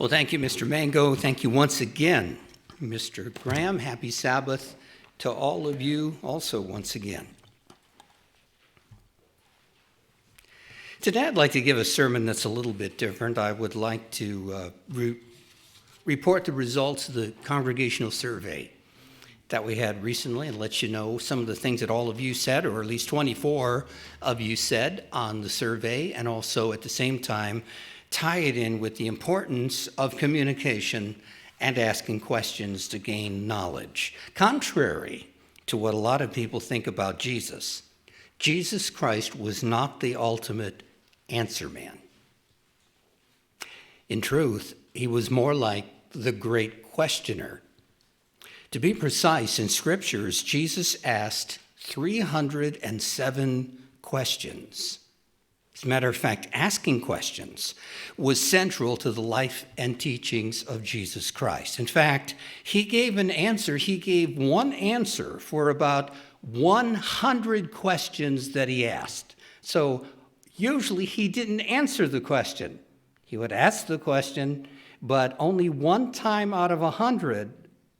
Well, thank you, Mr. Mango. Thank you once again, Mr. Graham. Happy Sabbath to all of you also once again. Today I'd like to give a sermon that's a little bit different. I would like to report the results of the Congregational survey that we had recently and let you know some of the things that all of you said, or at least 24 of you said on the survey, and also at the same time tie it in with the importance of communication and asking questions to gain knowledge. Contrary to what a lot of people think about Jesus, Jesus Christ was not the ultimate answer man. In truth, he was more like the great questioner. To be precise, in scriptures, Jesus asked 307 questions. As a matter of fact, asking questions was central to the life and teachings of Jesus Christ. In fact, he gave one answer for about 100 questions that he asked. So usually he didn't answer the question. He would ask the question, but only one time out of 100,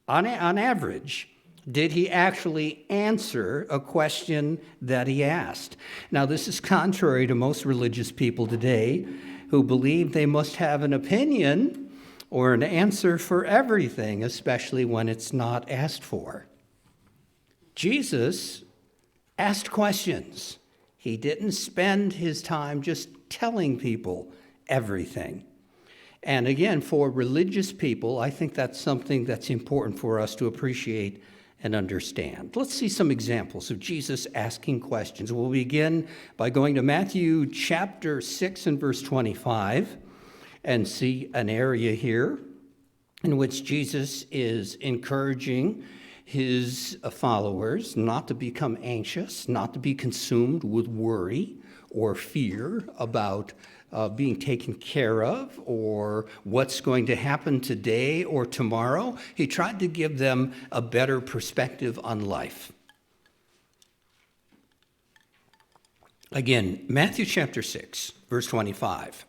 on average, did he actually answer a question that he asked. Now, this is contrary to most religious people today who believe they must have an opinion or an answer for everything, especially when it's not asked for. Jesus asked questions. He didn't spend his time just telling people everything. And again, for religious people, I think that's something that's important for us to appreciate and understand. Let's see some examples of Jesus asking questions. We'll begin by going to Matthew chapter 6 and verse 25 and see an area here in which Jesus is encouraging his followers not to become anxious, not to be consumed with worry or fear about being taken care of or what's going to happen today or tomorrow. He tried to give them a better perspective on life. Again, Matthew chapter 6, verse 25.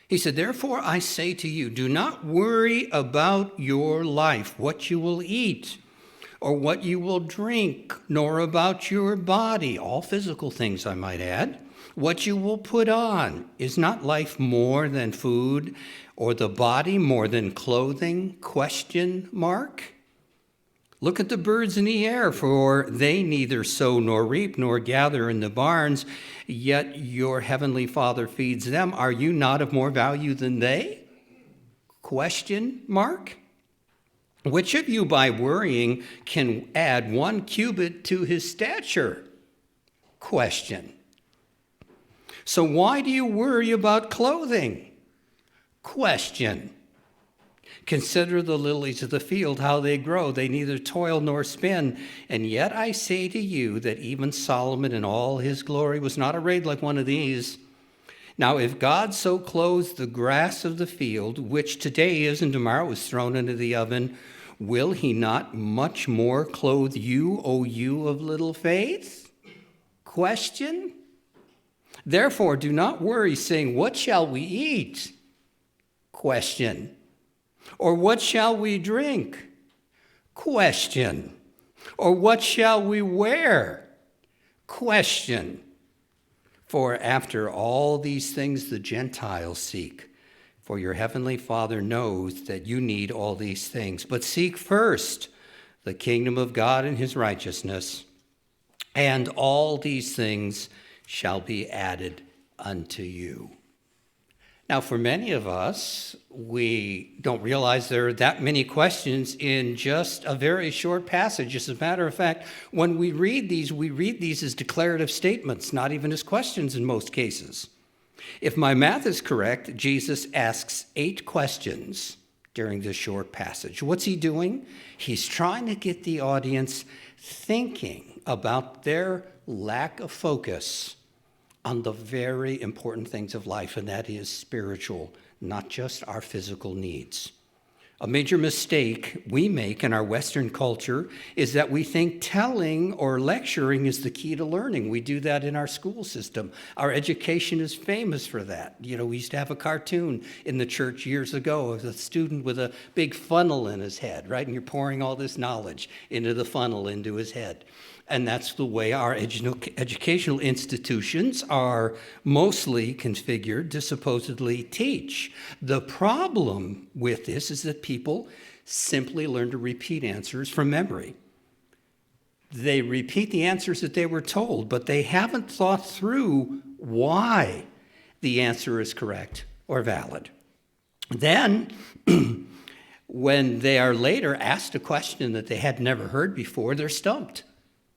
He said, "Therefore I say to you, do not worry about your life, what you will eat or what you will drink, nor about your body," all physical things I might add, "what you will put on. Is not life more than food, or the body more than clothing? ? Look at the birds in the air, for they neither sow nor reap nor gather in the barns, yet your heavenly Father feeds them. Are you not of more value than they? ? Which of you by worrying can add 1 cubit to his stature? So why do you worry about clothing? Consider the lilies of the field, how they grow. They neither toil nor spin. And yet I say to you that even Solomon in all his glory was not arrayed like one of these. Now, if God so clothes the grass of the field, which today is and tomorrow is thrown into the oven, will he not much more clothe you, O you of little faith? Therefore, do not worry, saying, what shall we eat? Or what shall we drink? Or what shall we wear? For after all these things the Gentiles seek. For your heavenly Father knows that you need all these things. But seek first the kingdom of God and his righteousness, and all these things shall be added unto you. Now, for many of us, we don't realize there are that many questions in just a very short passage. As a matter of fact, when we read these as declarative statements, not even as questions in most cases. If my math is correct, Jesus asks 8 questions during this short passage. What's he doing? He's trying to get the audience thinking about their lack of focus on the very important things of life, and that is spiritual, not just our physical needs. A major mistake we make in our Western culture is that we think telling or lecturing is the key to learning. We do that in our school system. Our education is famous for that. We used to have a cartoon in the church years ago of a student with a big funnel in his head, right? And you're pouring all this knowledge into the funnel, into his head. And that's the way our educational institutions are mostly configured to supposedly teach. The problem with this is that people simply learn to repeat answers from memory. They repeat the answers that they were told, but they haven't thought through why the answer is correct or valid. Then, when they are later asked a question that they had never heard before, they're stumped.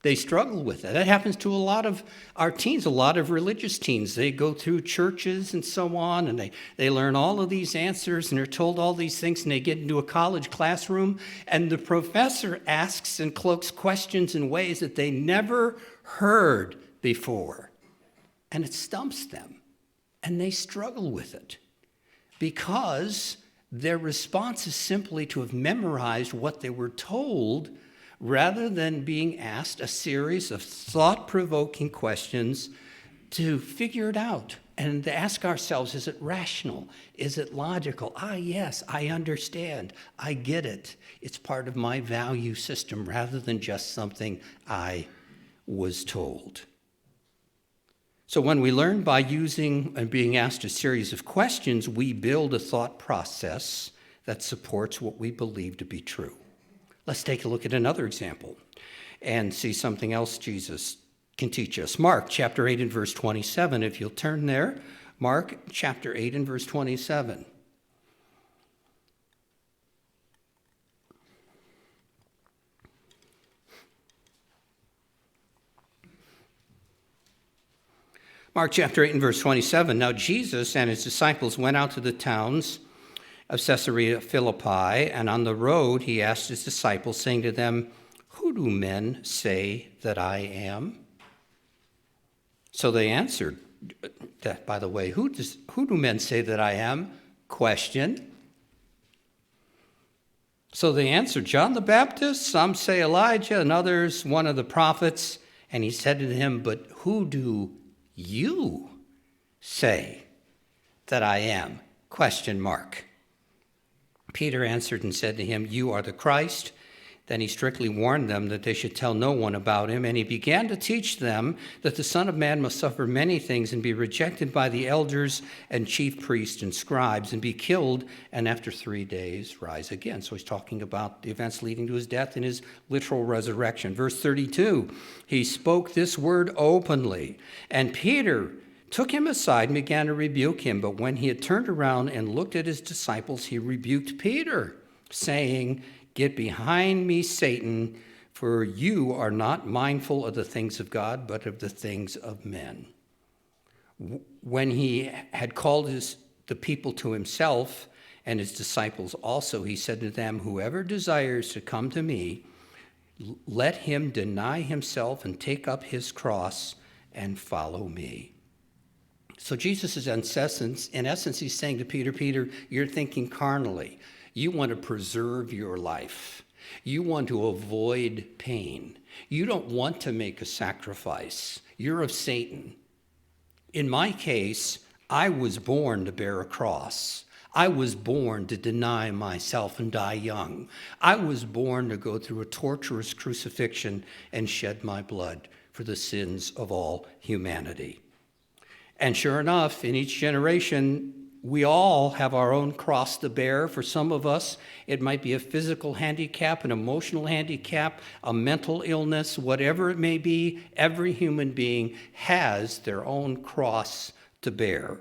They struggle with it. That happens to a lot of our teens, a lot of religious teens. They go through churches and so on, and they learn all of these answers, and they're told all these things, and they get into a college classroom, and the professor asks and cloaks questions in ways that they never heard before. And it stumps them, and they struggle with it because their response is simply to have memorized what they were told rather than being asked a series of thought-provoking questions to figure it out and to ask ourselves, is it rational? Is it logical? Yes, I understand. I get it. It's part of my value system rather than just something I was told. So when we learn by using and being asked a series of questions, we build a thought process that supports what we believe to be true. Let's take a look at another example and see something else Jesus can teach us. Mark chapter 8 and verse 27, if you'll turn there. Mark chapter 8 and verse 27. Mark chapter 8 and verse 27, now Jesus and his disciples went out to the towns of Caesarea Philippi, and on the road he asked his disciples, saying to them, who do men say that I am? So they answered, that, by the way, who do men say that I am? Question. So they answered, John the Baptist, some say Elijah, and others one of the prophets. And he said to him, but who do you say that I am? Question mark. Peter answered and said to him, you are the Christ. Then he strictly warned them that they should tell no one about him. And he began to teach them that the Son of Man must suffer many things and be rejected by the elders and chief priests and scribes and be killed, and after 3 days rise again. So he's talking about the events leading to his death and his literal resurrection. Verse 32, he spoke this word openly, and Peter took him aside and began to rebuke him. But when he had turned around and looked at his disciples, he rebuked Peter, saying, get behind me, Satan, for you are not mindful of the things of God, but of the things of men. When he had called the people to himself and his disciples also, he said to them, whoever desires to come to me, let him deny himself and take up his cross and follow me. So Jesus is in essence, he's saying to Peter, Peter, you're thinking carnally. You want to preserve your life. You want to avoid pain. You don't want to make a sacrifice. You're of Satan. In my case, I was born to bear a cross. I was born to deny myself and die young. I was born to go through a torturous crucifixion and shed my blood for the sins of all humanity. And sure enough, in each generation, we all have our own cross to bear. For some of us, it might be a physical handicap, an emotional handicap, a mental illness, whatever it may be. Every human being has their own cross to bear.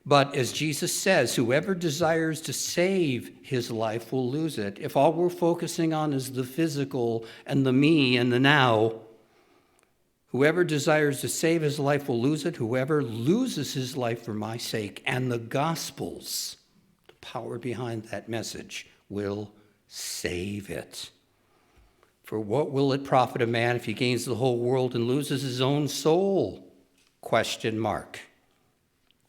But as Jesus says, whoever desires to save his life will lose it. If all we're focusing on is the physical and the me and the now, whoever desires to save his life will lose it. Whoever loses his life for my sake and the gospel's, the power behind that message, will save it. For what will it profit a man if he gains the whole world and loses his own soul? Question mark.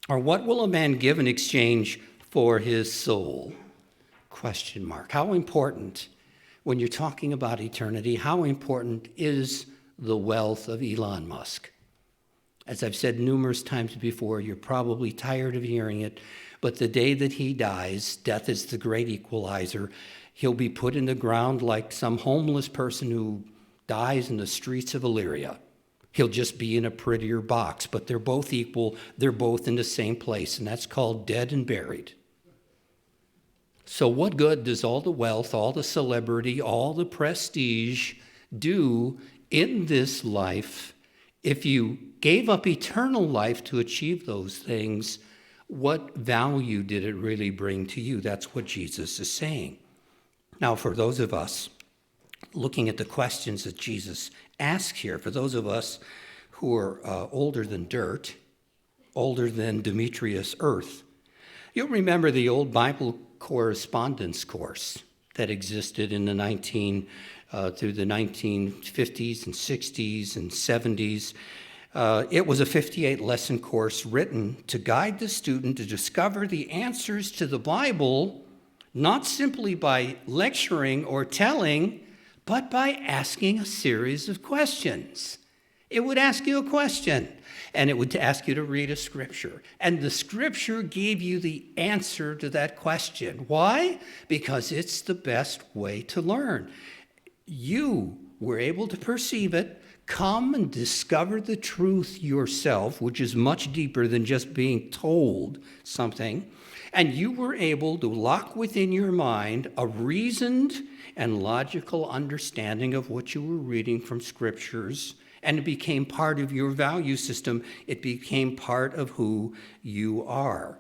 Or what will a man give in exchange for his soul? Question mark. How important, when you're talking about eternity, how important is the wealth of Elon Musk? As I've said numerous times before, you're probably tired of hearing it, but the day that he dies, death is the great equalizer. He'll be put in the ground like some homeless person who dies in the streets of Illyria. He'll just be in a prettier box, but they're both equal. They're both in the same place, and that's called dead and buried. So what good does all the wealth, all the celebrity, all the prestige do in this life if you gave up eternal life to achieve those things? What value did it really bring to you? That's what Jesus is saying. Now, for those of us looking at the questions that Jesus asks here, for those of us who are older than dirt, older than Demetrius' earth, you'll remember the old Bible correspondence course that existed in the through the 1950s and 60s and 70s. It was a 58-lesson course written to guide the student to discover the answers to the Bible, not simply by lecturing or telling, but by asking a series of questions. It would ask you a question, and it would ask you to read a scripture. And the scripture gave you the answer to that question. Why? Because it's the best way to learn. You were able to perceive it, come and discover the truth yourself, which is much deeper than just being told something. And you were able to lock within your mind a reasoned and logical understanding of what you were reading from scriptures, and it became part of your value system. It became part of who you are.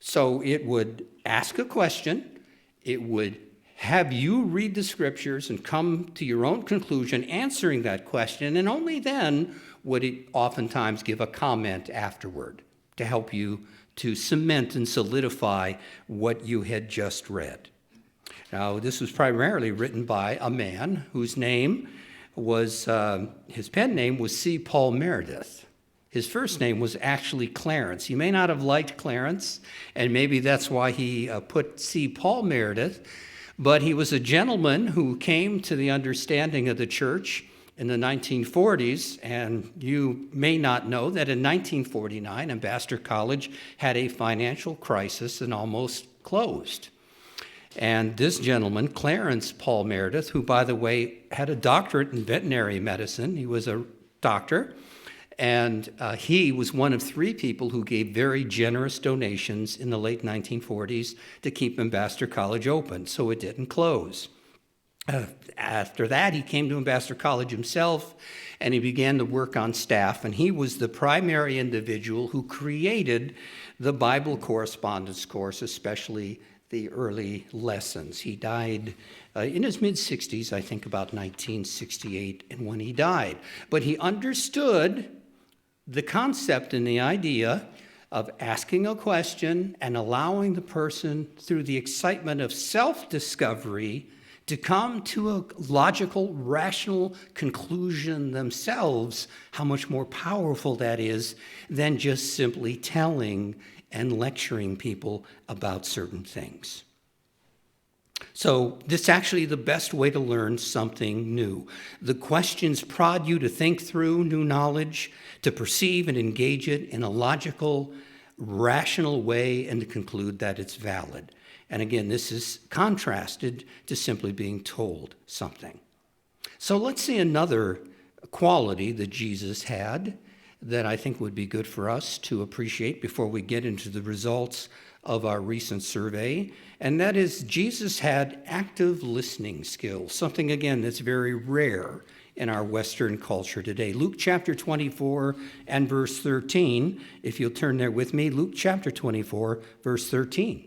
So it would ask a question, it would have you read the scriptures and come to your own conclusion answering that question, and only then would it oftentimes give a comment afterward to help you to cement and solidify what you had just read. Now, this was primarily written by a man whose name was, his pen name was C. Paul Meredith. His first name was actually Clarence. He may not have liked Clarence, and maybe that's why he put C. Paul Meredith, but he was a gentleman who came to the understanding of the church in the 1940s, and you may not know that in 1949, Ambassador College had a financial crisis and almost closed. And this gentleman, Clarence Paul Meredith, who, by the way, had a doctorate in veterinary medicine, he was a doctor, and he was one of three people who gave very generous donations in the late 1940s to keep Ambassador College open, so it didn't close. After that, he came to Ambassador College himself, and he began to work on staff, and he was the primary individual who created the Bible correspondence course, especially the early lessons. He died in his mid-60s, I think about 1968, and when he died. But he understood the concept and the idea of asking a question and allowing the person, through the excitement of self-discovery, to come to a logical, rational conclusion themselves, how much more powerful that is than just simply telling and lecturing people about certain things. So this is actually the best way to learn something new. The questions prod you to think through new knowledge, to perceive and engage it in a logical, rational way, and to conclude that it's valid. And again, this is contrasted to simply being told something. So let's see another quality that Jesus had that I think would be good for us to appreciate before we get into the results of our recent survey, and that is Jesus had active listening skills, something, again, that's very rare in our Western culture today. Luke chapter 24 and verse 13, if you'll turn there with me, Luke chapter 24, verse 13.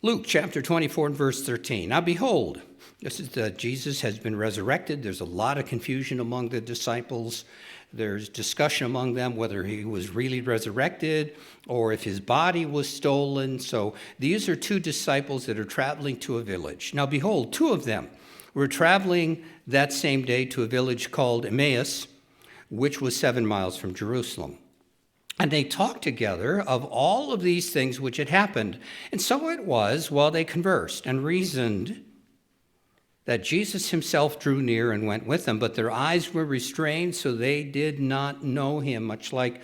Luke chapter 24 and verse 13. Now behold, this is Jesus has been resurrected. There's a lot of confusion among the disciples. There's discussion among them whether he was really resurrected or if his body was stolen. So these are two disciples that are traveling to a village. Now behold, two of them were traveling that same day to a village called Emmaus, which was 7 miles from Jerusalem. And they talked together of all of these things which had happened. And so it was, while they conversed and reasoned, that Jesus himself drew near and went with them, but their eyes were restrained, so they did not know him, much like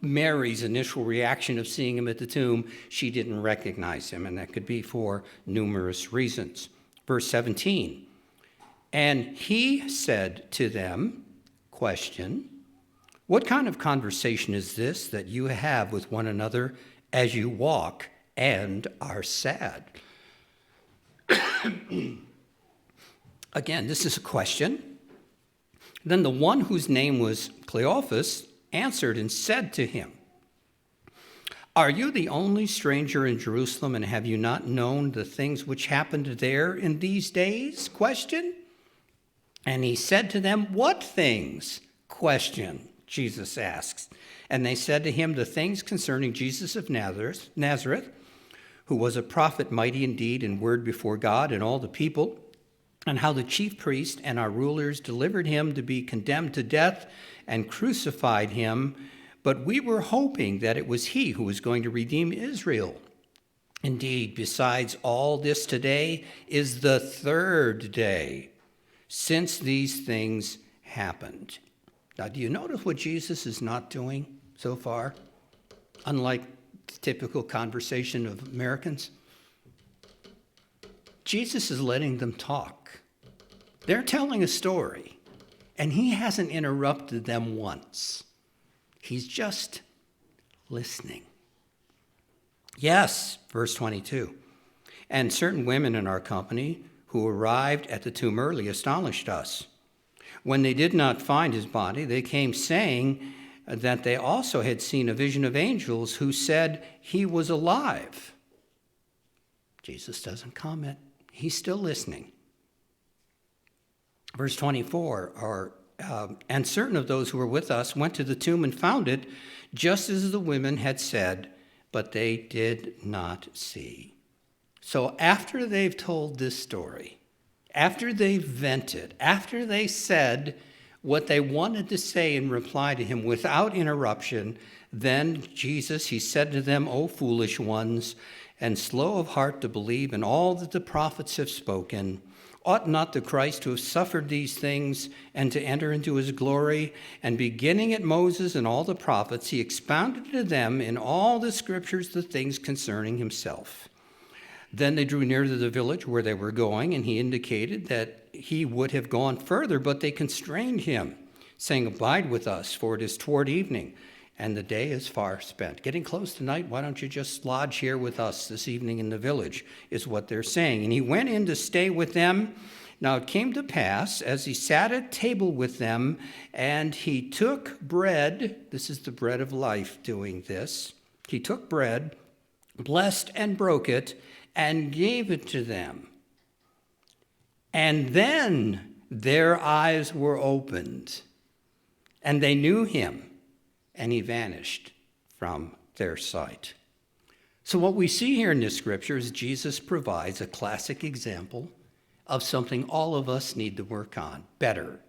Mary's initial reaction of seeing him at the tomb. She didn't recognize him, and that could be for numerous reasons. Verse 17, and he said to them, question, what kind of conversation is this that you have with one another as you walk and are sad? Again, this is a question. Then the one whose name was Cleophas answered and said to him, are you the only stranger in Jerusalem, and have you not known the things which happened there in these days? Question. And he said to them, what things? Question. Jesus asks. And they said to him, the things concerning Jesus of Nazareth, who was a prophet, mighty in deed and word before God and all the people, and how the chief priest and our rulers delivered him to be condemned to death and crucified him. But we were hoping that it was he who was going to redeem Israel. Indeed, besides all this, today is the third day since these things happened. Now, do you notice what Jesus is not doing so far? Unlike the typical conversation of Americans, Jesus is letting them talk. They're telling a story, and he hasn't interrupted them once. He's just listening. Yes, verse 22. And certain women in our company who arrived at the tomb early astonished us. When they did not find his body, they came saying that they also had seen a vision of angels who said he was alive. Jesus doesn't comment. He's still listening. Verse 24, and certain of those who were with us went to the tomb and found it just as the women had said, but they did not see. So after they've told this story, after they've vented, after they said what they wanted to say in reply to him without interruption, then Jesus, he said to them, O foolish ones, and slow of heart to believe in all that the prophets have spoken, ought not the Christ to have suffered these things and to enter into his glory? And beginning at Moses and all the prophets, he expounded to them in all the scriptures the things concerning himself. Then they drew near to the village where they were going, and he indicated that he would have gone further, but they constrained him, saying, abide with us, for it is toward evening, and the day is far spent. Getting close to night, why don't you just lodge here with us this evening in the village, is what they're saying. And he went in to stay with them. Now it came to pass, as he sat at table with them, and he took bread, this is the bread of life doing this, he took bread, blessed and broke it, and gave it to them. And then their eyes were opened, and they knew him, and he vanished from their sight. So what we see here in this scripture is Jesus provides a classic example of something all of us need to work on better,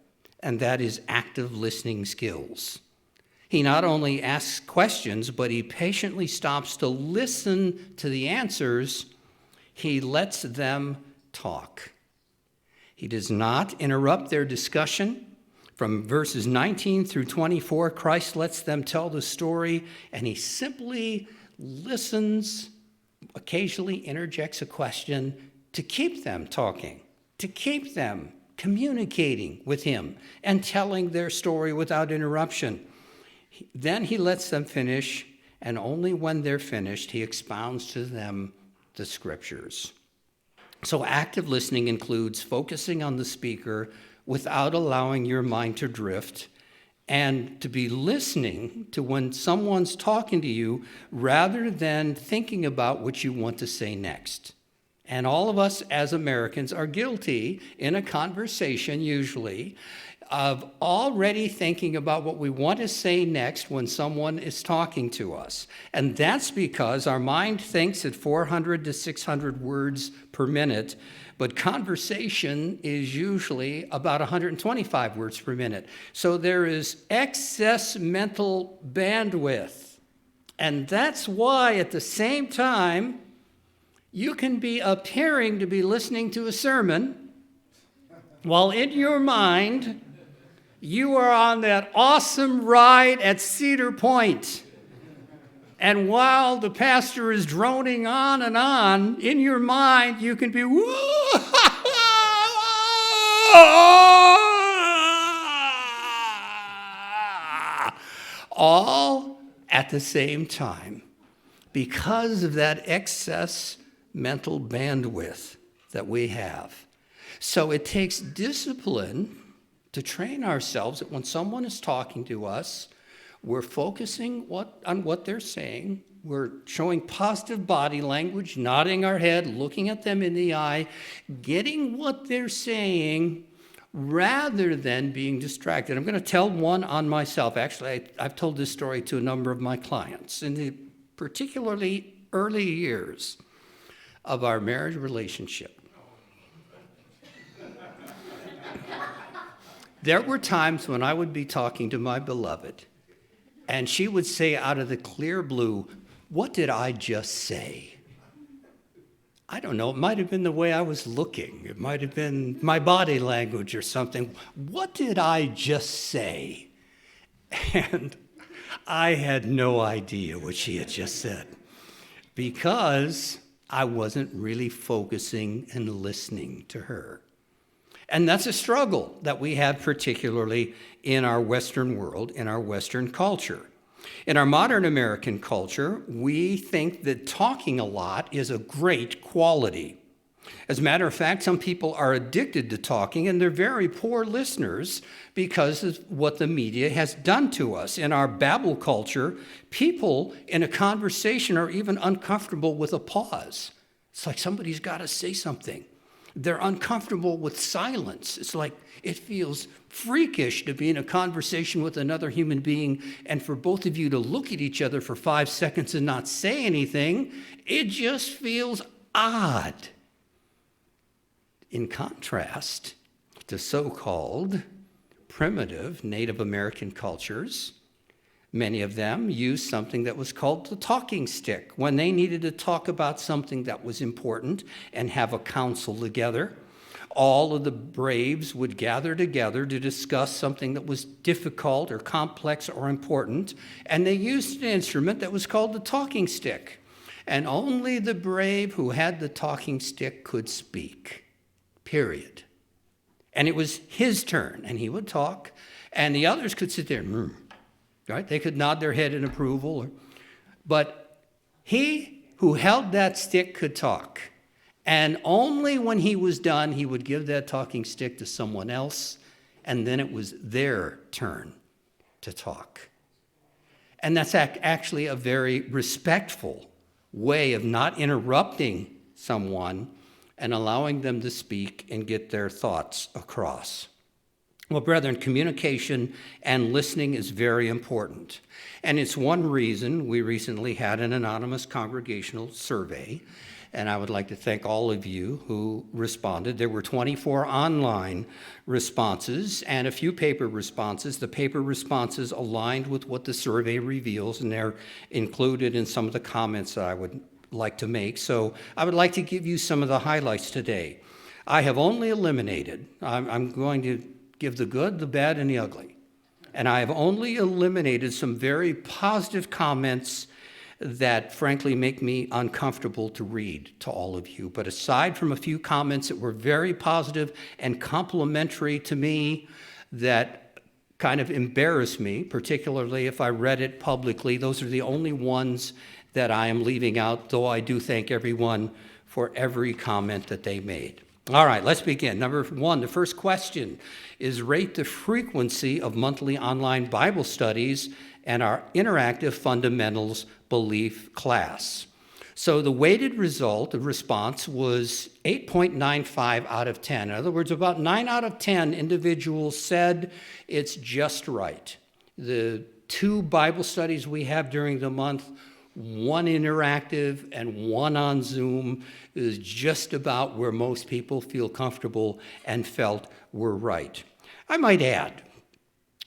and that is active listening skills. He not only asks questions, but he patiently stops to listen to the answers. He lets them talk. He does not interrupt their discussion. From verses 19 through 24, Christ lets them tell the story, and he simply listens, occasionally interjects a question to keep them talking, to keep them communicating with him and telling their story without interruption. Then he lets them finish, and only when they're finished, he expounds to them the scriptures. So active listening includes focusing on the speaker without allowing your mind to drift, and to be listening to when someone's talking to you rather than thinking about what you want to say next. And all of us as Americans are guilty in a conversation usually of already thinking about what we want to say next when someone is talking to us. And that's because our mind thinks at 400 to 600 words per minute, but conversation is usually about 125 words per minute. So there is excess mental bandwidth. And that's why at the same time, you can be appearing to be listening to a sermon, while in your mind, you are on that awesome ride at Cedar Point. And while the pastor is droning on and on, in your mind, you can be, all at the same time, because of that excess mental bandwidth that we have. So it takes discipline to train ourselves that when someone is talking to us, we're focusing on what they're saying. We're showing positive body language, nodding our head, looking at them in the eye, getting what they're saying rather than being distracted. I'm going to tell one on myself. Actually, I've told this story to a number of my clients in the particularly early years of our marriage relationship. There were times when I would be talking to my beloved, and she would say out of the clear blue, "What did I just say?" I don't know. It might have been the way I was looking. It might have been my body language or something. What did I just say? And I had no idea what she had just said because I wasn't really focusing and listening to her. And that's a struggle that we have particularly in our Western world, in our Western culture. In our modern American culture, we think that talking a lot is a great quality. As a matter of fact, some people are addicted to talking, and they're very poor listeners because of what the media has done to us. In our Babel culture, people in a conversation are even uncomfortable with a pause. It's like somebody's got to say something. They're uncomfortable with silence. It's like it feels freakish to be in a conversation with another human being and for both of you to look at each other for 5 seconds and not say anything. It just feels odd. In contrast to so-called primitive Native American cultures, many of them used something that was called the talking stick when they needed to talk about something that was important and have a council together. All of the braves would gather together to discuss something that was difficult or complex or important, and they used an instrument that was called the talking stick. And only the brave who had the talking stick could speak, period. And it was his turn, and he would talk, and the others could sit there, right? They could nod their head in approval. But he who held that stick could talk. And only when he was done, he would give that talking stick to someone else, and then it was their turn to talk. And that's actually a very respectful way of not interrupting someone and allowing them to speak and get their thoughts across. Well, brethren, communication and listening is very important. And it's one reason we recently had an anonymous congregational survey. And I would like to thank all of you who responded. There were 24 online responses and a few paper responses. The paper responses aligned with what the survey reveals, and they're included in some of the comments that I would like to make. So I would like to give you some of the highlights today. I have only eliminated, I'm going to give the good, the bad, and the ugly. And I have only eliminated some very positive comments that frankly make me uncomfortable to read to all of you. But aside from a few comments that were very positive and complimentary to me that kind of embarrass me, particularly if I read it publicly, those are the only ones that I am leaving out, though I do thank everyone for every comment that they made. All right, let's begin. Number one, the first question is rate the frequency of monthly online Bible studies and our interactive fundamentals belief class. So the weighted result, the response, was 8.95 out of 10. In other words, about 9 out of 10 individuals said it's just right. The 2 Bible studies we have during the month, one interactive and one on Zoom, is just about where most people feel comfortable and felt were right. I might add,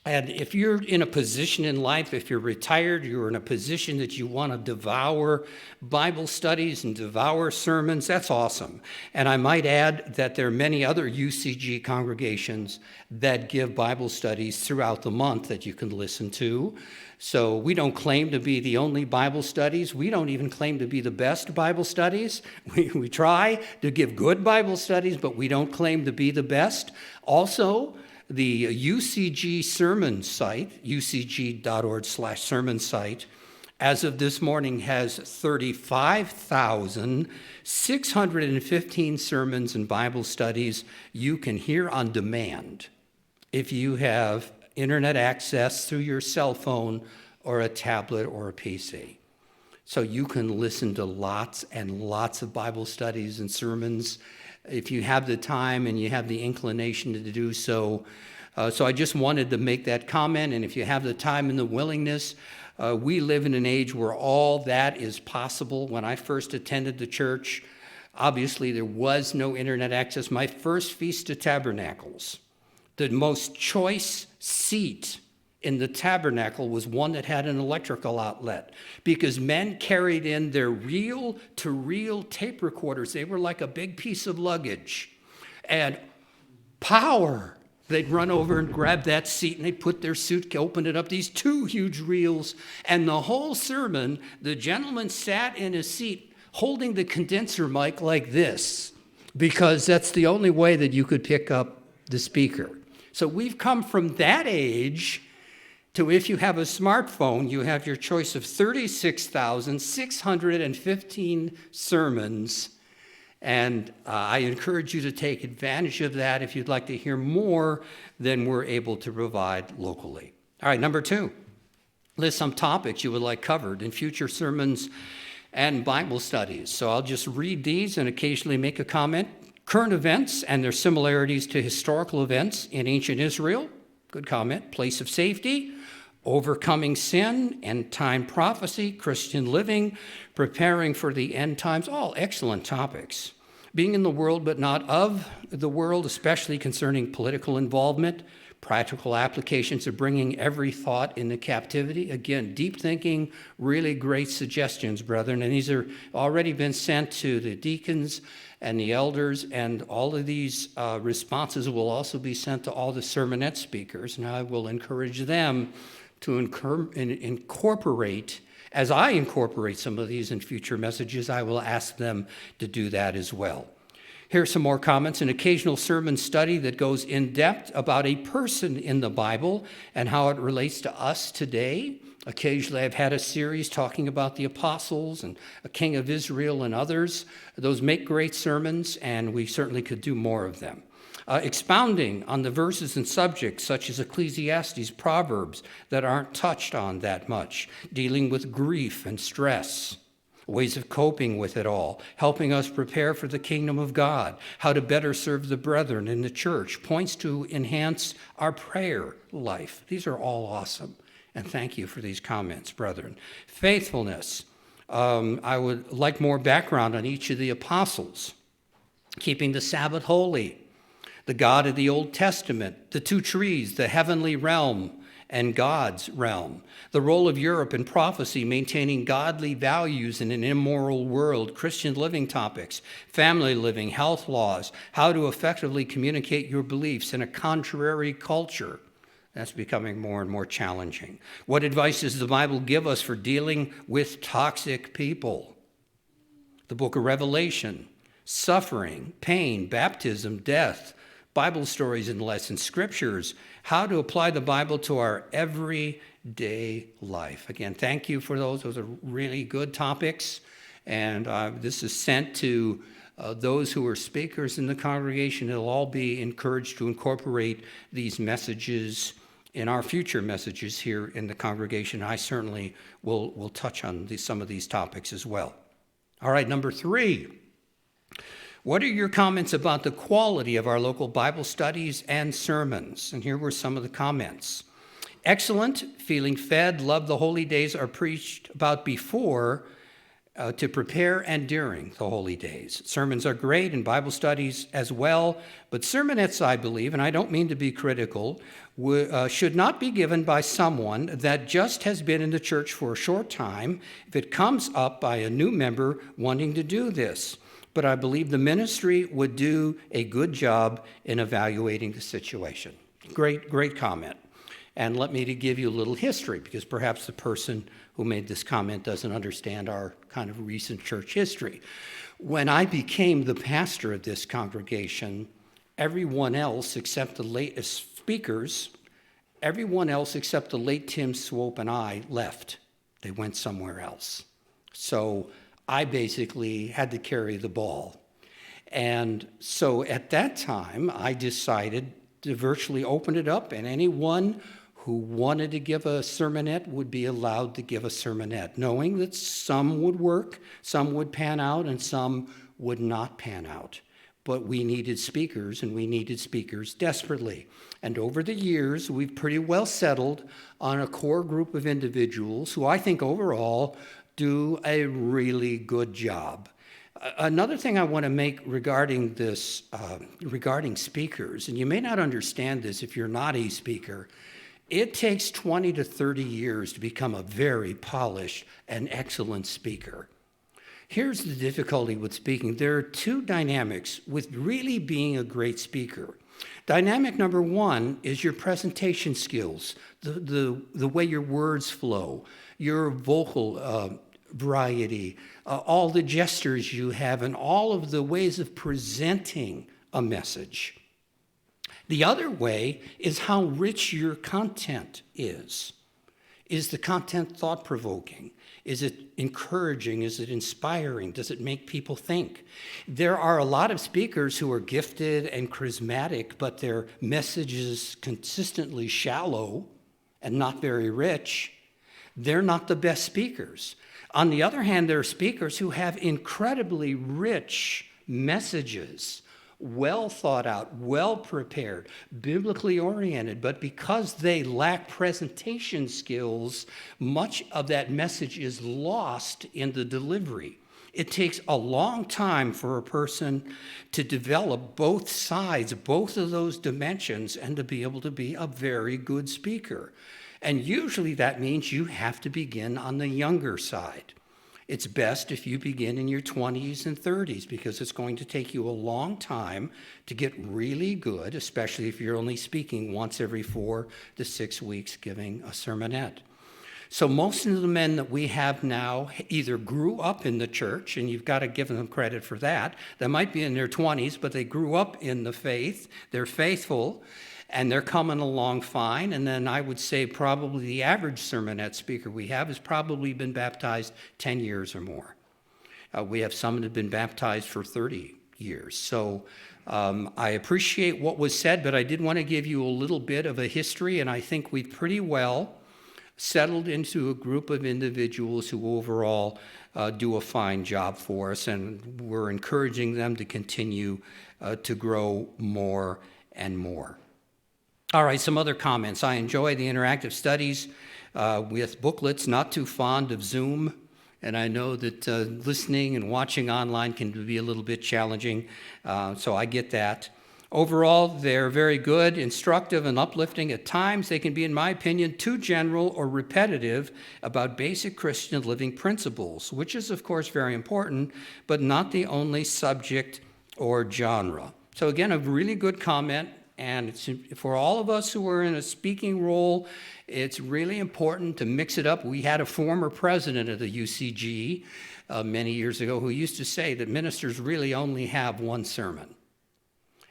and if you're in a position in life, if you're retired, you're in a position that you want to devour Bible studies and devour sermons, that's awesome. And I might add that there are many other UCG congregations that give Bible studies throughout the month that you can listen to. So we don't claim to be the only Bible studies. We don't even claim to be the best Bible studies. We try to give good Bible studies, but we don't claim to be the best. Also, the UCG sermon site, ucg.org/sermon site, as of this morning has 35,615 sermons and Bible studies you can hear on demand if you have internet access through your cell phone or a tablet or a PC. So you can listen to lots and lots of Bible studies and sermons if you have the time and you have the inclination to do so. So I just wanted to make that comment, and if you have the time and the willingness, we live in an age where all that is possible. When I first attended the church, obviously there was no internet access. My first Feast of Tabernacles, the most choice seat in the tabernacle was one that had an electrical outlet, because men carried in their reel-to-reel tape recorders. They were like a big piece of luggage. And power, they'd run over and grab that seat, and they'd put their suit, open it up, these 2 huge reels, and the whole sermon, the gentleman sat in his seat holding the condenser mic like this, because that's the only way that you could pick up the speaker. So we've come from that age to, if you have a smartphone, you have your choice of 36,615 sermons. And I encourage you to take advantage of that if you'd like to hear more than we're able to provide locally. All right, number 2, list some topics you would like covered in future sermons and Bible studies. So I'll just read these and occasionally make a comment. Current events and their similarities to historical events in ancient Israel. Good comment. Place of safety, overcoming sin, end-time prophecy, Christian living, preparing for the end times. All excellent topics. Being in the world but not of the world, especially concerning political involvement, practical applications of bringing every thought into captivity. Again, deep thinking, really great suggestions, brethren. And these are already been sent to the deacons and the elders, and all of these responses will also be sent to all the sermonette speakers, and I will encourage them to incorporate, as I incorporate some of these in future messages, I will ask them to do that as well. Here's some more comments. An occasional sermon study that goes in depth about a person in the Bible and how it relates to us today. Occasionally, I've had a series talking about the apostles and a king of Israel and others. Those make great sermons, and we certainly could do more of them. Expounding on the verses and subjects such as Ecclesiastes, Proverbs, that aren't touched on that much. Dealing with grief and stress. Ways of coping with it all. Helping us prepare for the kingdom of God. How to better serve the brethren in the church. Points to enhance our prayer life. These are all awesome. And thank you for these comments, brethren. Faithfulness. I would like more background on each of the apostles. Keeping the Sabbath holy. The God of the Old Testament. The 2 trees, the heavenly realm and God's realm. The role of Europe in prophecy, maintaining godly values in an immoral world. Christian living topics. Family living, health laws. How to effectively communicate your beliefs in a contrary culture. That's becoming more and more challenging. What advice does the Bible give us for dealing with toxic people? The book of Revelation, suffering, pain, baptism, death, Bible stories and lessons, scriptures, how to apply the Bible to our everyday life. Again, thank you for those. Those are really good topics. And this is sent to those who are speakers in the congregation. It'll all be encouraged to incorporate these messages in our future messages here in the congregation. I certainly will touch on some of these topics as well. All right, number 3. What are your comments about the quality of our local Bible studies and sermons? And here were some of the comments. Excellent, feeling fed, love the holy days are preached about before, to prepare and during the holy days. Sermons are great and Bible studies as well, but sermonettes, I believe, and I don't mean to be critical, should not be given by someone that just has been in the church for a short time if it comes up by a new member wanting to do this. But I believe the ministry would do a good job in evaluating the situation. Great comment. And let me to give you a little history, because perhaps the person who made this comment doesn't understand our kind of recent church history. When I became the pastor of this congregation, everyone else except the latest speakers, everyone else except the late Tim Swope and I left. They went somewhere else. So I basically had to carry the ball. And so at that time, I decided to virtually open it up, and anyone who wanted to give a sermonette would be allowed to give a sermonette, knowing that some would work, some would pan out, and some would not pan out. But we needed speakers, and we needed speakers desperately. And over the years, we've pretty well settled on a core group of individuals who I think overall do a really good job. Another thing I want to make regarding this, regarding speakers, and you may not understand this if you're not a speaker, it takes 20 to 30 years to become a very polished and excellent speaker. Here's the difficulty with speaking. There are 2 dynamics with really being a great speaker. Dynamic number 1 is your presentation skills, the way your words flow, your vocal variety, all the gestures you have, and all of the ways of presenting a message. The other way is how rich your content is. Is the content thought-provoking? Is it encouraging? Is it inspiring? Does it make people think? There are a lot of speakers who are gifted and charismatic, but their message is consistently shallow and not very rich. They're not the best speakers. On the other hand, there are speakers who have incredibly rich messages, well thought out, well prepared, biblically oriented, but because they lack presentation skills, much of that message is lost in the delivery. It takes a long time for a person to develop both sides, both of those dimensions, and to be able to be a very good speaker. And usually that means you have to begin on the younger side. It's best if you begin in your 20s and 30s, because it's going to take you a long time to get really good, especially if you're only speaking once every 4 to 6 weeks giving a sermonette. So most of the men that we have now either grew up in the church, and you've got to give them credit for that. They might be in their 20s, but they grew up in the faith. They're faithful, and they're coming along fine. And then I would say probably the average sermonette speaker we have has probably been baptized 10 years or more. We have some that have been baptized for 30 years. So I appreciate what was said, but I did want to give you a little bit of a history, and I think we've pretty well settled into a group of individuals who overall do a fine job for us, and we're encouraging them to continue to grow more and more. All right, some other comments. I enjoy the interactive studies with booklets, not too fond of Zoom, and I know that listening and watching online can be a little bit challenging, so I get that. Overall, they're very good, instructive, and uplifting. At times, they can be, in my opinion, too general or repetitive about basic Christian living principles, which is, of course, very important, but not the only subject or genre. So again, a really good comment, and it's, for all of us who are in a speaking role, it's really important to mix it up. We had a former president of the UCG many years ago who used to say that ministers really only have one sermon.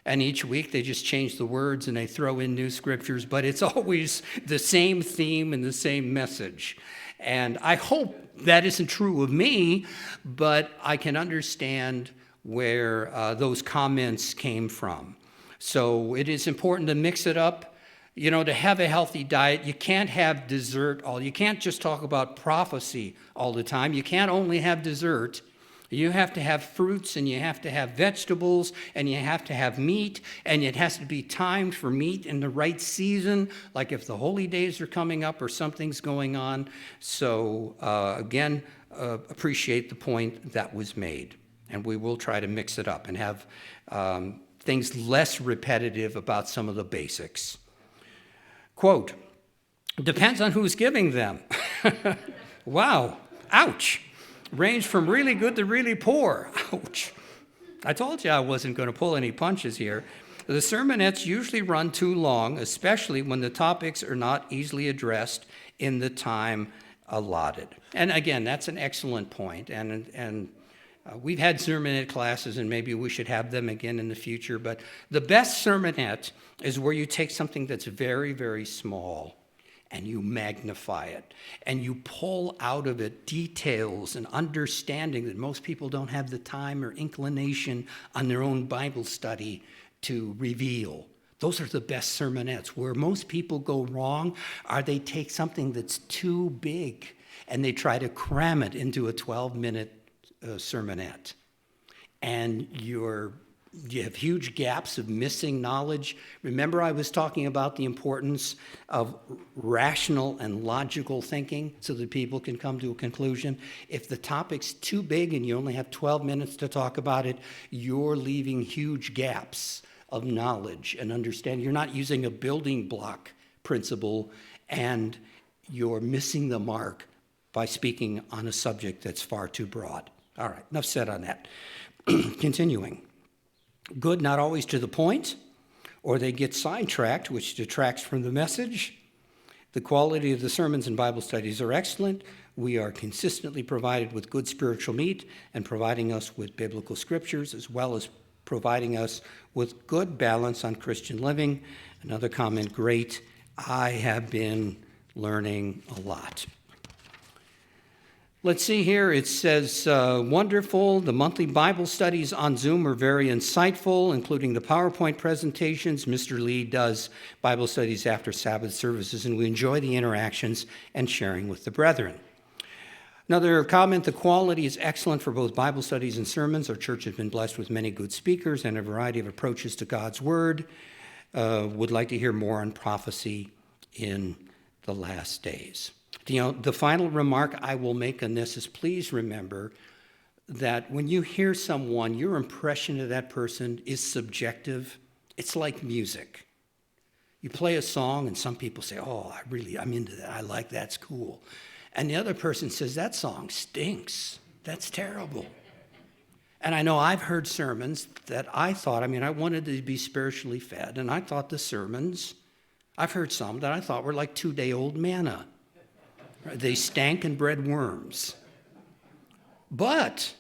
And each week they just change the words and they throw in new scriptures, but it's always the same theme and the same message. And I hope that isn't true of me, but I can understand where those comments came from. So it is important to mix it up, to have a healthy diet. You can't have dessert you can't just talk about prophecy all the time. You can't only have dessert. You have to have fruits, and you have to have vegetables, and you have to have meat, and it has to be timed for meat in the right season, like if the holy days are coming up or something's going on. So again, appreciate the point that was made. And we will try to mix it up and have things less repetitive about some of the basics. Quote, depends on who's giving them. Wow, ouch. Range from really good to really poor. Ouch. I told you I wasn't going to pull any punches here. The sermonettes usually run too long, especially when the topics are not easily addressed in the time allotted. And again, that's an excellent point. And we've had sermonette classes, and maybe we should have them again in the future. But the best sermonette is where you take something that's very, very small and you magnify it, and you pull out of it details and understanding that most people don't have the time or inclination on their own Bible study to reveal. Those are the best sermonettes. Where most people go wrong are they take something that's too big and they try to cram it into a 12-minute sermonette. And you have huge gaps of missing knowledge. Remember, I was talking about the importance of rational and logical thinking so that people can come to a conclusion. If the topic's too big and you only have 12 minutes to talk about it, you're leaving huge gaps of knowledge and understanding. You're not using a building block principle, and you're missing the mark by speaking on a subject that's far too broad. All right, enough said on that. Continuing. Good, not always to the point, or they get sidetracked, which detracts from the message. The quality of the sermons and Bible studies are excellent. We are consistently provided with good spiritual meat and providing us with biblical scriptures, as well as providing us with good balance on Christian living. Another comment, great. I have been learning a lot. Let's see here. It says, wonderful. The monthly Bible studies on Zoom are very insightful, including the PowerPoint presentations. Mr. Lee does Bible studies after Sabbath services, and we enjoy the interactions and sharing with the brethren. Another comment, the quality is excellent for both Bible studies and sermons. Our church has been blessed with many good speakers and a variety of approaches to God's Word. Would like to hear more on prophecy in the last days. The final remark I will make on this is please remember that when you hear someone, your impression of that person is subjective. It's like music. You play a song and some people say, oh, I'm into that. I like that's cool. And the other person says, that song stinks. That's terrible. And I know I've heard sermons that I thought, I wanted to be spiritually fed, and I thought the sermons, I've heard some that I thought were like 2-day-old manna. They stank and bred worms. But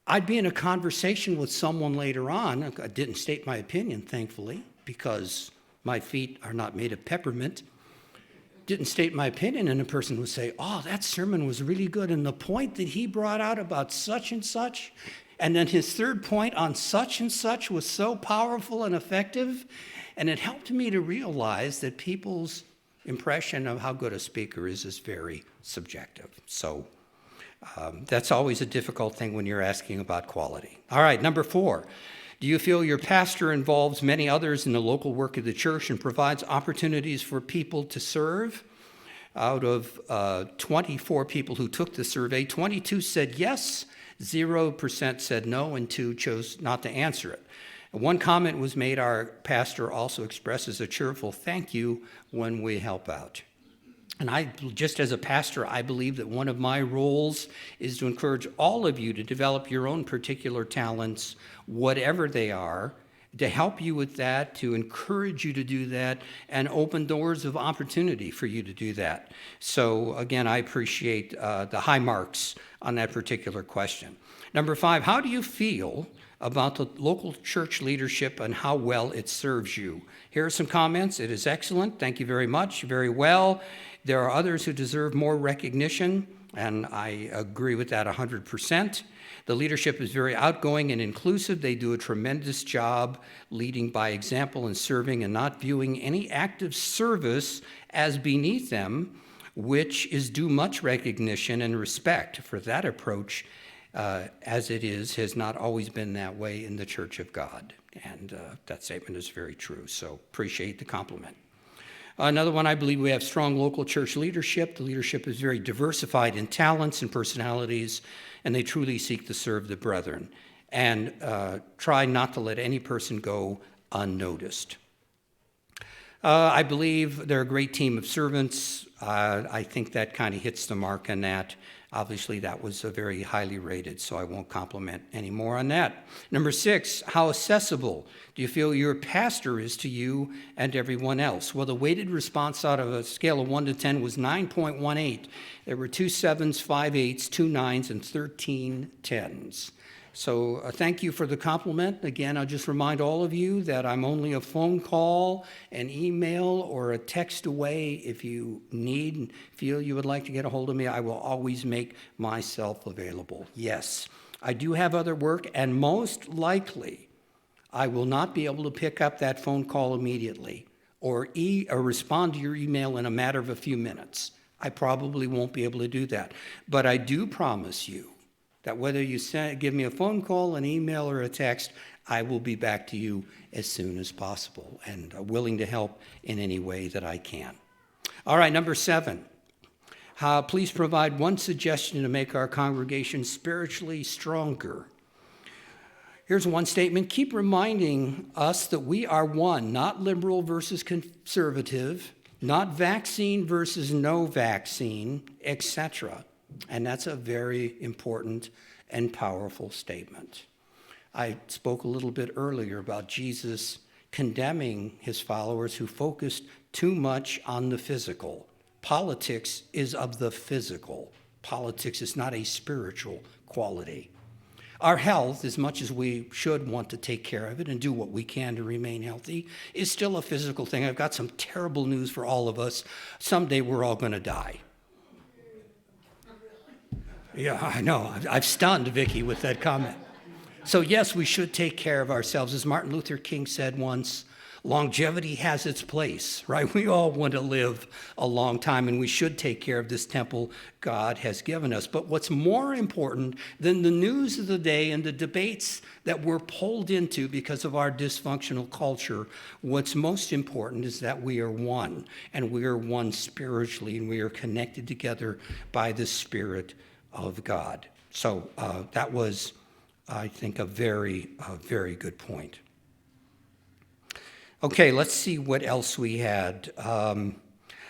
I'd be in a conversation with someone later on. I didn't state my opinion, thankfully, because my feet are not made of peppermint. Didn't state my opinion, and a person would say, oh, that sermon was really good, and the point that he brought out about such and such, and then his third point on such and such was so powerful and effective, and it helped me to realize that people's impression of how good a speaker is very subjective. So that's always a difficult thing when you're asking about quality. All right, number 4. Do you feel your pastor involves many others in the local work of the church and provides opportunities for people to serve? Out of 24 people who took the survey, 22 said yes, 0% said no, and 2 chose not to answer it. One comment was made, our pastor also expresses a cheerful thank you when we help out. And just as a pastor, I believe that one of my roles is to encourage all of you to develop your own particular talents, whatever they are, to help you with that, to encourage you to do that, and open doors of opportunity for you to do that. So again, I appreciate the high marks on that particular question. Number 5, how do you feel about the local church leadership and how well it serves you? Here are some comments. It is excellent. Thank you very much. Very well. There are others who deserve more recognition, and I agree with that 100%. The leadership is very outgoing and inclusive. They do a tremendous job leading by example and serving and not viewing any active service as beneath them, which is due much recognition and respect. For that approach, as it is, has not always been that way in the Church of God. And that statement is very true, so appreciate the compliment. Another one, I believe we have strong local church leadership. The leadership is very diversified in talents and personalities, and they truly seek to serve the brethren and try not to let any person go unnoticed. I believe they're a great team of servants. I think that kind of hits the mark on that. Obviously, that was very highly rated, so I won't compliment any more on that. Number 6, how accessible do you feel your pastor is to you and everyone else? Well, the weighted response out of a scale of 1 to 10 was 9.18. There were 2 7s, 5 8s, 2 9s, and 13 10s. So thank you for the compliment. Again, I'll just remind all of you that I'm only a phone call, an email, or a text away. If you need and feel you would like to get a hold of me, I will always make myself available. Yes, I do have other work, and most likely I will not be able to pick up that phone call immediately or respond to your email in a matter of a few minutes. I probably won't be able to do that. But I do promise you that whether you give me a phone call, an email, or a text, I will be back to you as soon as possible and willing to help in any way that I can. All right, number 7. Please provide one suggestion to make our congregation spiritually stronger. Here's one statement. Keep reminding us that we are one, not liberal versus conservative, not vaccine versus no vaccine, etc. And that's a very important and powerful statement. I spoke a little bit earlier about Jesus condemning his followers who focused too much on the physical. Politics is of the physical. Politics is not a spiritual quality. Our health, as much as we should want to take care of it and do what we can to remain healthy, is still a physical thing. I've got some terrible news for all of us. Someday we're all going to die. Yeah, I know. I've stunned Vicky with that comment. So yes, we should take care of ourselves. As Martin Luther King said once, longevity has its place, right? We all want to live a long time, and we should take care of this temple God has given us. But what's more important than the news of the day and the debates that we're pulled into because of our dysfunctional culture, what's most important is that we are one, and we are one spiritually, and we are connected together by the Spirit of God. So that was, I think, a very good point. Okay, let's see what else we had.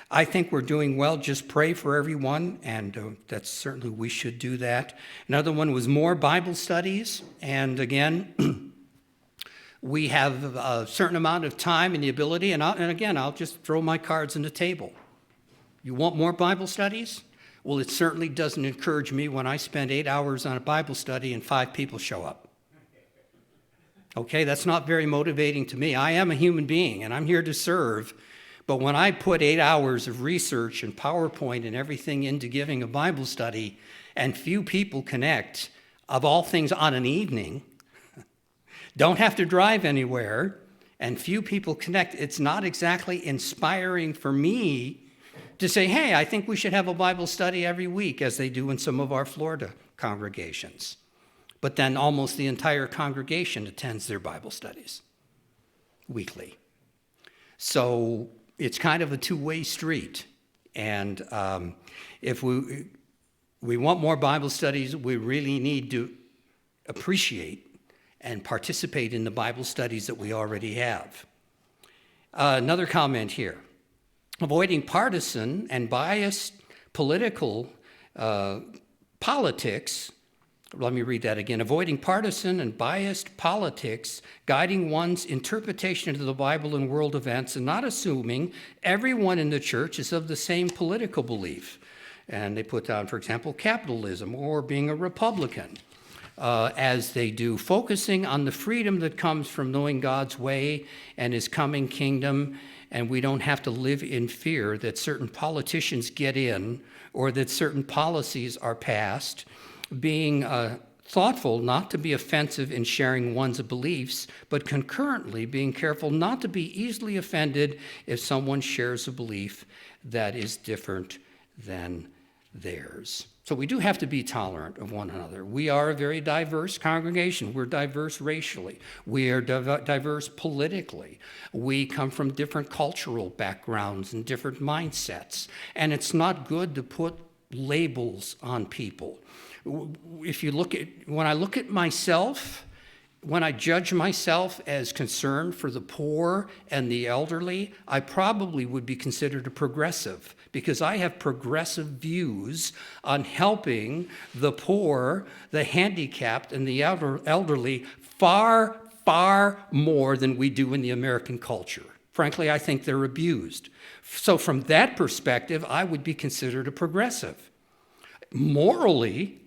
I think we're doing well. Just pray for everyone, and that's certainly we should do that. Another one was more Bible studies, and again, we have a certain amount of time and the ability, and again, I'll just throw my cards on the table. You want more Bible studies? Well, it certainly doesn't encourage me when I spend 8 hours on a Bible study and 5 people show up. Okay, that's not very motivating to me. I am a human being, and I'm here to serve. But when I put 8 hours of research and PowerPoint and everything into giving a Bible study, and few people connect, of all things on an evening, don't have to drive anywhere, and few people connect, it's not exactly inspiring for me to say, hey, I think we should have a Bible study every week, as they do in some of our Florida congregations. But then almost the entire congregation attends their Bible studies weekly. So it's kind of a two-way street. And if we want more Bible studies, we really need to appreciate and participate in the Bible studies that we already have. Another comment here. Avoiding partisan and biased political politics. Let me read that again. Avoiding partisan and biased politics, guiding one's interpretation of the Bible and world events, and not assuming everyone in the church is of the same political belief. And they put down, for example, capitalism or being a Republican, as they do, focusing on the freedom that comes from knowing God's way and his coming kingdom. And we don't have to live in fear that certain politicians get in or that certain policies are passed. Being thoughtful not to be offensive in sharing one's beliefs, but concurrently being careful not to be easily offended if someone shares a belief that is different than theirs. So we do have to be tolerant of one another. We are a very diverse congregation. We're diverse racially. We are diverse politically. We come from different cultural backgrounds and different mindsets. And it's not good to put labels on people. When I look at myself, when I judge myself as concerned for the poor and the elderly, I probably would be considered a progressive because I have progressive views on helping the poor, the handicapped, and the elderly far, far more than we do in the American culture. Frankly, I think they're abused. So from that perspective, I would be considered a progressive. Morally,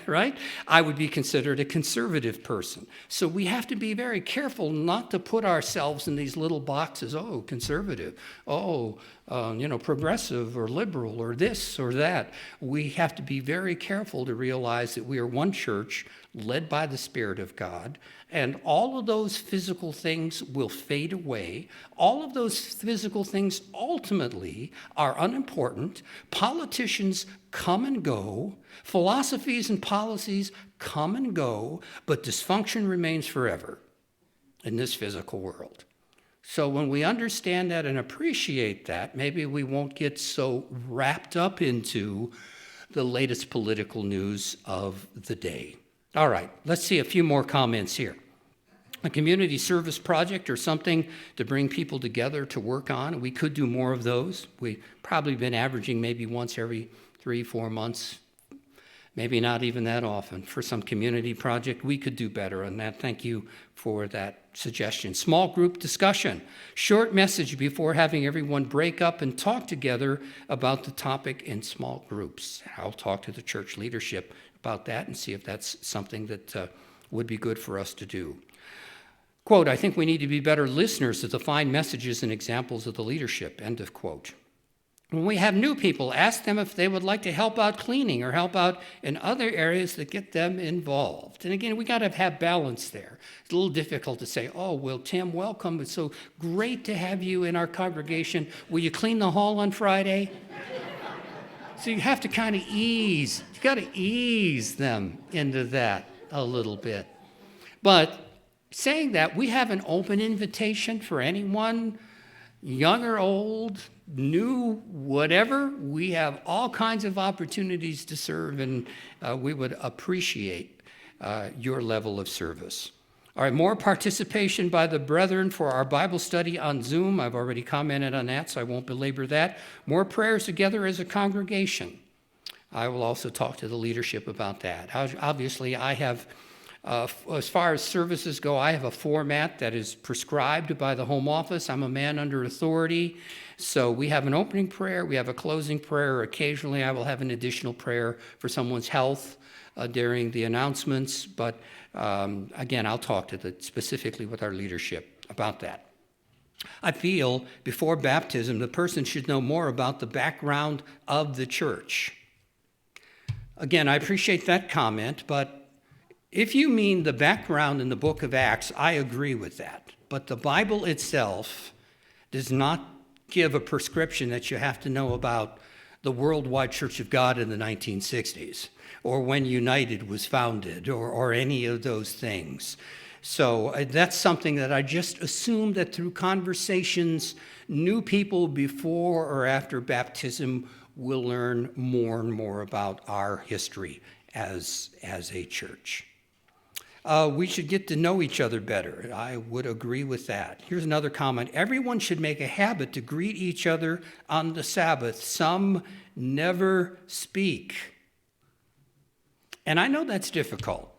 right? I would be considered a conservative person. So we have to be very careful not to put ourselves in these little boxes. Oh, conservative. Oh, progressive or liberal or this or that. We have to be very careful to realize that we are one church led by the Spirit of God, and all of those physical things will fade away. All of those physical things ultimately are unimportant. Politicians come and go. Philosophies and policies come and go, but dysfunction remains forever in this physical world. So when we understand that and appreciate that, maybe we won't get so wrapped up into the latest political news of the day. All right, let's see a few more comments here. A community service project or something to bring people together to work on. We could do more of those. We've probably been averaging maybe once every 3-4 months, maybe not even that often. For some community project, we could do better on that. Thank you for that suggestion. Small group discussion. Short message before having everyone break up and talk together about the topic in small groups. I'll talk to the church leadership about that and see if that's something that would be good for us to do. Quote, I think we need to be better listeners to the fine messages and examples of the leadership, end of quote. When we have new people, ask them if they would like to help out cleaning or help out in other areas that get them involved. And again, we got to have balance there. It's a little difficult to say, oh, well, Tim, welcome. It's so great to have you in our congregation. Will you clean the hall on Friday? So you have to kind of you got to ease them into that a little bit. But saying that, we have an open invitation for anyone, young or old, new, whatever. We have all kinds of opportunities to serve, and we would appreciate your level of service. All right, more participation by the brethren for our Bible study on Zoom. I've already commented on that, so I won't belabor that. More prayers together as a congregation. I will also talk to the leadership about that. Obviously, I have, as far as services go, I have a format that is prescribed by the home office. I'm a man under authority. So we have an opening prayer, we have a closing prayer. Occasionally, I will have an additional prayer for someone's health during the announcements. But again, I'll talk to specifically with our leadership about that. I feel before baptism, the person should know more about the background of the church. Again, I appreciate that comment, but if you mean the background in the book of Acts, I agree with that. But the Bible itself does not give a prescription that you have to know about the Worldwide Church of God in the 1960s, or when United was founded, or any of those things. So that's something that I just assume that through conversations, new people before or after baptism will learn more and more about our history as a church. We should get to know each other better. I would agree with that. Here's another comment. Everyone should make a habit to greet each other on the Sabbath. Some never speak. And I know that's difficult.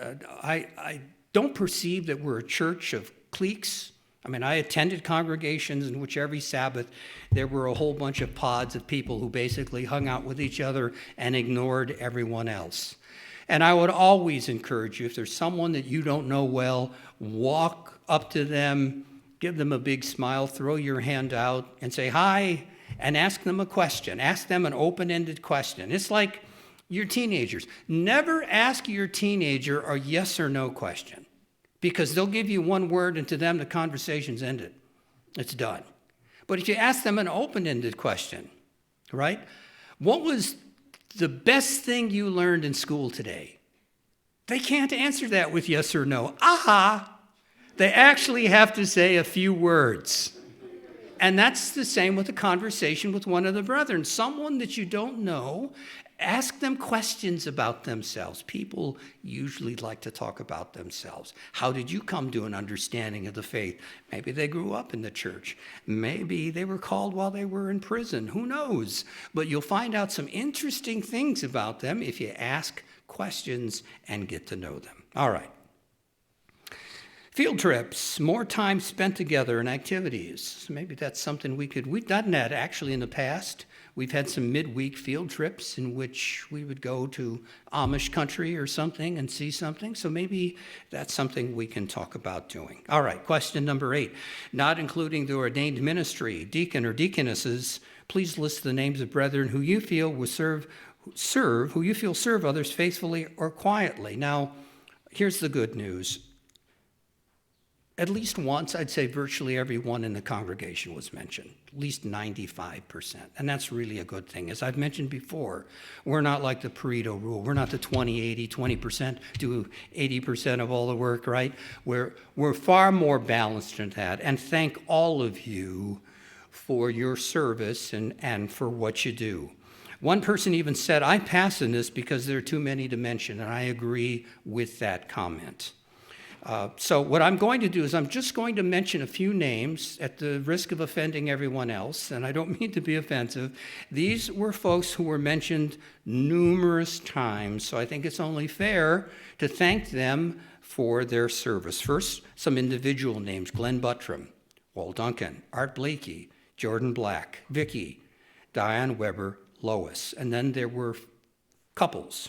I don't perceive that we're a church of cliques. I mean, I attended congregations in which every Sabbath there were a whole bunch of pods of people who basically hung out with each other and ignored everyone else. And I would always encourage you, if there's someone that you don't know well, walk up to them, give them a big smile, throw your hand out and say hi, and ask them a question. Ask them an open-ended question. It's like your teenagers. Never ask your teenager a yes or no question, because they'll give you one word and to them the conversation's ended. It's done. But if you ask them an open-ended question, right? What was the best thing you learned in school today? They can't answer that with yes or no. Aha! They actually have to say a few words. And that's the same with a conversation with one of the brethren. Someone that you don't know, ask them questions about themselves. People usually like to talk about themselves. How did you come to an understanding of the faith? Maybe they grew up in the church. Maybe they were called while they were in prison. Who knows? But you'll find out some interesting things about them if you ask questions and get to know them. All right. Field trips, more time spent together in activities. Maybe that's something we've done that actually in the past. We've had some midweek field trips in which we would go to Amish country or something and see something. So maybe that's something we can talk about doing. All right, question number 8. Not including the ordained ministry, deacon or deaconesses, please list the names of brethren who you feel will serve others faithfully or quietly. Now, here's the good news. At least once, I'd say virtually everyone in the congregation was mentioned, at least 95%. And that's really a good thing. As I've mentioned before, we're not like the Pareto rule. We're not the 20-80, 20% do 80% of all the work, right? We're far more balanced than that. And thank all of you for your service and for what you do. One person even said, I pass in this because there are too many to mention, and I agree with that comment. So what I'm going to do is I'm just going to mention a few names at the risk of offending everyone else, and I don't mean to be offensive. These were folks who were mentioned numerous times, so I think it's only fair to thank them for their service. First, some individual names: Glenn Buttram, Walt Duncan, Art Blakey, Jordan Black, Vicky, Diane Weber, Lois. And then there were couples: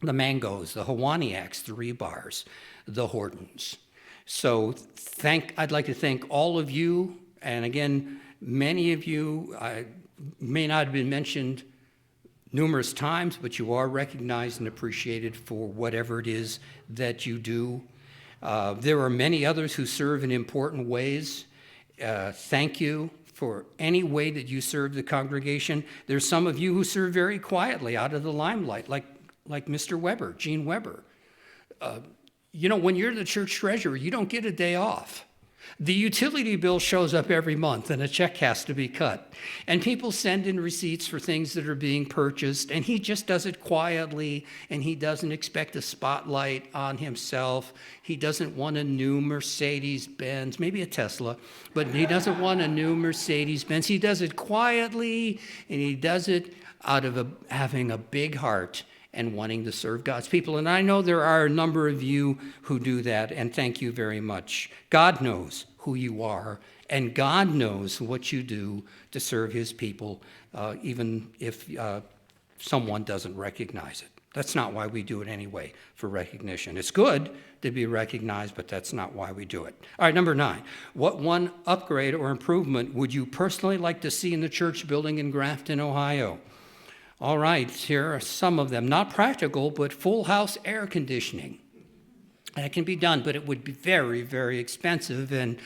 the Mangos, the Hawaniaks, the Rebars, the Hortons. So I'd like to thank all of you. And again, many of you may not have been mentioned numerous times, but you are recognized and appreciated for whatever it is that you do. There are many others who serve in important ways. Thank you for any way that you serve the congregation. There's some of you who serve very quietly out of the limelight, like Mr. Weber, Gene Weber. When you're the church treasurer, you don't get a day off. The utility bill shows up every month and a check has to be cut. And people send in receipts for things that are being purchased, and he just does it quietly, and he doesn't expect a spotlight on himself. He doesn't want a new Mercedes-Benz, maybe a Tesla, but he doesn't want a new Mercedes-Benz. He does it quietly, and he does it out of having a big heart and wanting to serve God's people. And I know there are a number of you who do that, and thank you very much. God knows who you are, and God knows what you do to serve his people, even if someone doesn't recognize it. That's not why we do it anyway, for recognition. It's good to be recognized, but that's not why we do it. All right, number 9. What one upgrade or improvement would you personally like to see in the church building in Grafton, Ohio? All right, here are some of them. Not practical, but full house air conditioning. That can be done, but it would be very, very expensive. And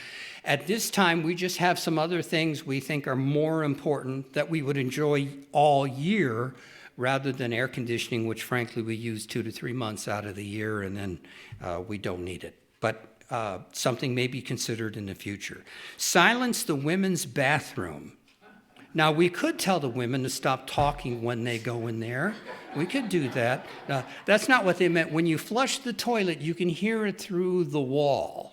at this time, we just have some other things we think are more important that we would enjoy all year rather than air conditioning, which frankly we use 2 to 3 months out of the year, and then we don't need it. But something may be considered in the future. Silence the women's bathroom. Now, we could tell the women to stop talking when they go in there. We could do that. That's not what they meant. When you flush the toilet, you can hear it through the wall.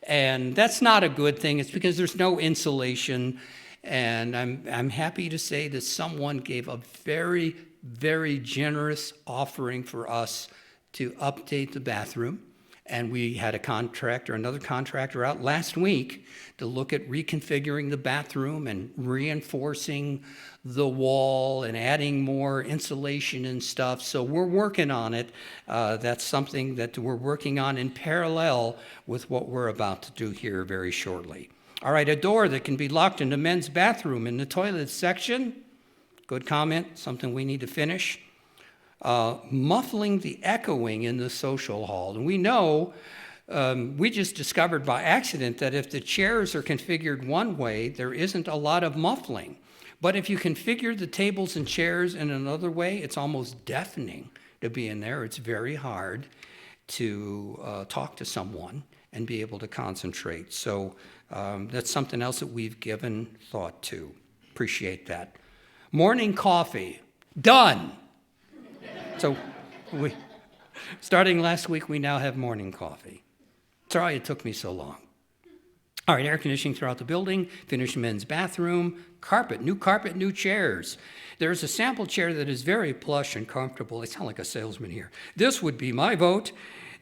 And that's not a good thing. It's because there's no insulation. And I'm happy to say that someone gave a very, very generous offering for us to update the bathroom. And we had another contractor out last week to look at reconfiguring the bathroom and reinforcing the wall and adding more insulation and stuff. So we're working on it. That's something that we're working on in parallel with what we're about to do here very shortly. All right, a door that can be locked in the men's bathroom in the toilet section. Good comment, something we need to finish. Muffling the echoing in the social hall. And we know, we just discovered by accident that if the chairs are configured one way, there isn't a lot of muffling. But if you configure the tables and chairs in another way, it's almost deafening to be in there. It's very hard to talk to someone and be able to concentrate. So that's something else that we've given thought to. Appreciate that. Morning coffee, done. So starting last week, we now have morning coffee. Sorry it took me so long. All right, air conditioning throughout the building, finished men's bathroom, carpet, new chairs. There's a sample chair that is very plush and comfortable. I sound like a salesman here. This would be my vote.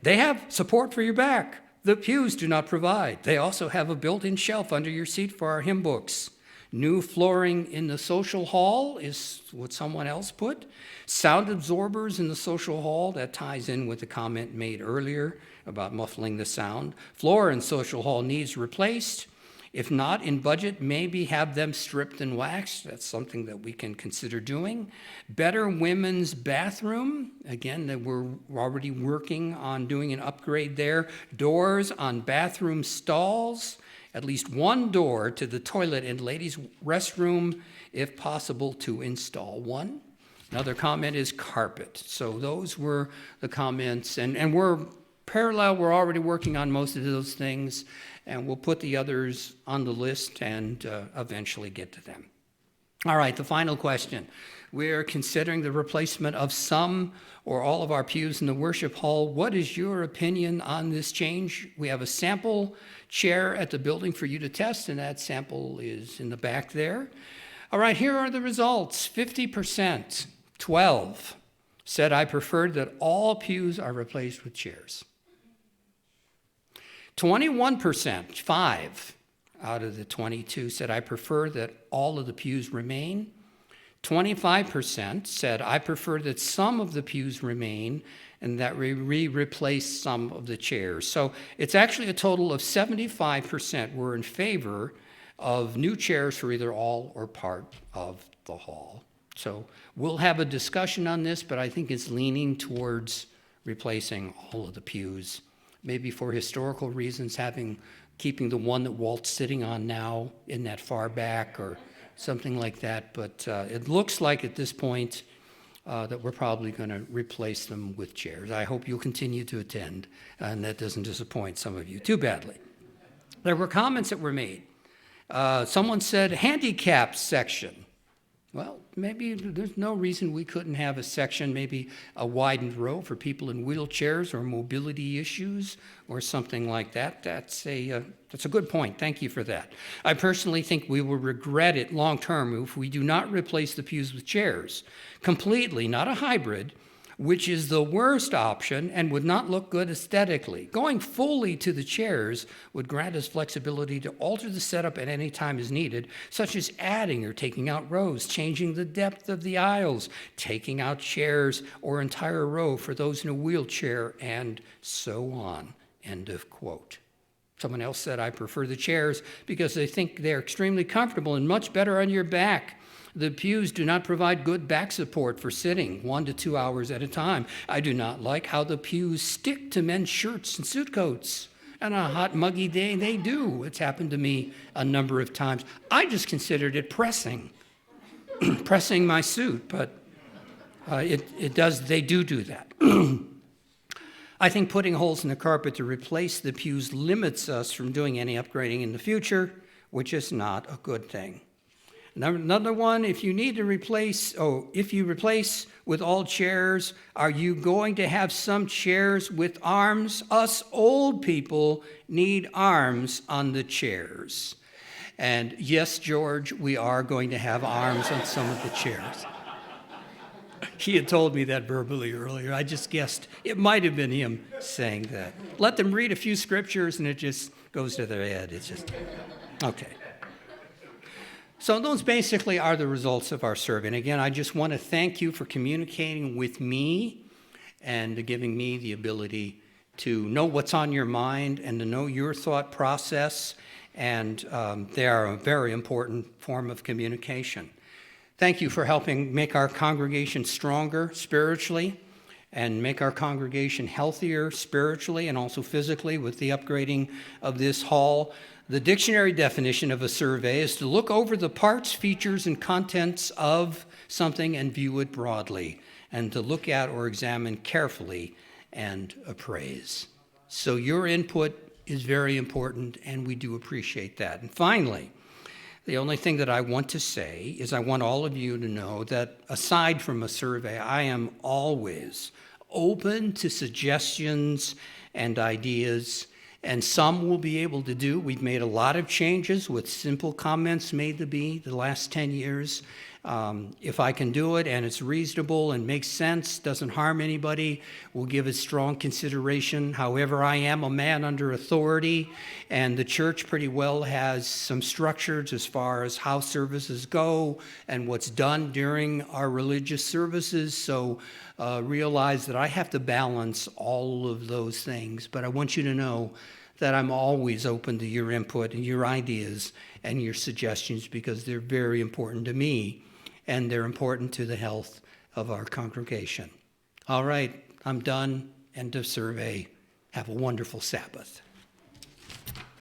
They have support for your back. The pews do not provide. They also have a built-in shelf under your seat for our hymn books. New flooring in the social hall is what someone else put. Sound absorbers in the social hall, that ties in with the comment made earlier about muffling the sound. Floor in social hall needs replaced. If not in budget, maybe have them stripped and waxed. That's something that we can consider doing. Better women's bathroom. Again, that we're already working on doing an upgrade there. Doors on bathroom stalls. At least one door to the toilet and ladies' restroom, if possible, to install one. Another comment is carpet. So those were the comments, and we're parallel. We're already working on most of those things, and we'll put the others on the list and eventually get to them. All right, the final question. We're considering the replacement of some or all of our pews in the worship hall. What is your opinion on this change? We have a sample chair at the building for you to test, and that sample is in the back there. All right, here are the results. 50%, 12, said I preferred that all pews are replaced with chairs. 21%, 5 out of the 22, said I prefer that all of the pews remain. 25% said I prefer that some of the pews remain and that we replace some of the chairs. So it's actually a total of 75% were in favor of new chairs for either all or part of the hall. So we'll have a discussion on this, but I think it's leaning towards replacing all of the pews. Maybe for historical reasons, keeping the one that Walt's sitting on now in that far back or something like that. But it looks like at this point that we're probably going to replace them with chairs. I hope you'll continue to attend, and that doesn't disappoint some of you too badly. There were comments that were made. Someone said handicap section. Well, maybe there's no reason we couldn't have a section, maybe a widened row for people in wheelchairs or mobility issues or something like that. That's a good point. Thank you for that. I personally think we will regret it long term if we do not replace the pews with chairs completely, not a hybrid, which is the worst option and would not look good aesthetically. Going fully to the chairs would grant us flexibility to alter the setup at any time as needed, such as adding or taking out rows, changing the depth of the aisles, taking out chairs or entire row for those in a wheelchair, and so on. End of quote. Someone else said, I prefer the chairs because they think they're extremely comfortable and much better on your back. The pews do not provide good back support for sitting 1 to 2 hours at a time. I do not like how the pews stick to men's shirts and suit coats. On a hot, muggy day, they do. It's happened to me a number of times. I just considered it pressing, pressing my suit, but they do that. I think putting holes in the carpet to replace the pews limits us from doing any upgrading in the future, which is not a good thing. Another one, if you replace with all chairs, are you going to have some chairs with arms? Us old people need arms on the chairs. And yes, George, we are going to have arms on some of the chairs. He had told me that verbally earlier. I just guessed it might have been him saying that. Let them read a few scriptures and it just goes to their head. It's just, okay. So those basically are the results of our survey. And again, I just want to thank you for communicating with me and giving me the ability to know what's on your mind and to know your thought process. And they are a very important form of communication. Thank you for helping make our congregation stronger spiritually and make our congregation healthier spiritually and also physically with the upgrading of this hall. The dictionary definition of a survey is to look over the parts, features, and contents of something and view it broadly, and to look at or examine carefully and appraise. So your input is very important, and we do appreciate that. And finally, the only thing that I want to say is I want all of you to know that aside from a survey, I am always open to suggestions and ideas, and some we'll be able to do. We've made a lot of changes with simple comments made to be the last 10 years. If I can do it and it's reasonable and makes sense, doesn't harm anybody, we'll give it strong consideration. However, I am a man under authority, and the church pretty well has some structures as far as how services go and what's done during our religious services. So realize that I have to balance all of those things. But I want you to know that I'm always open to your input and your ideas and your suggestions, because they're very important to me, and they're important to the health of our congregation. All right, I'm done. End of survey. Have a wonderful Sabbath.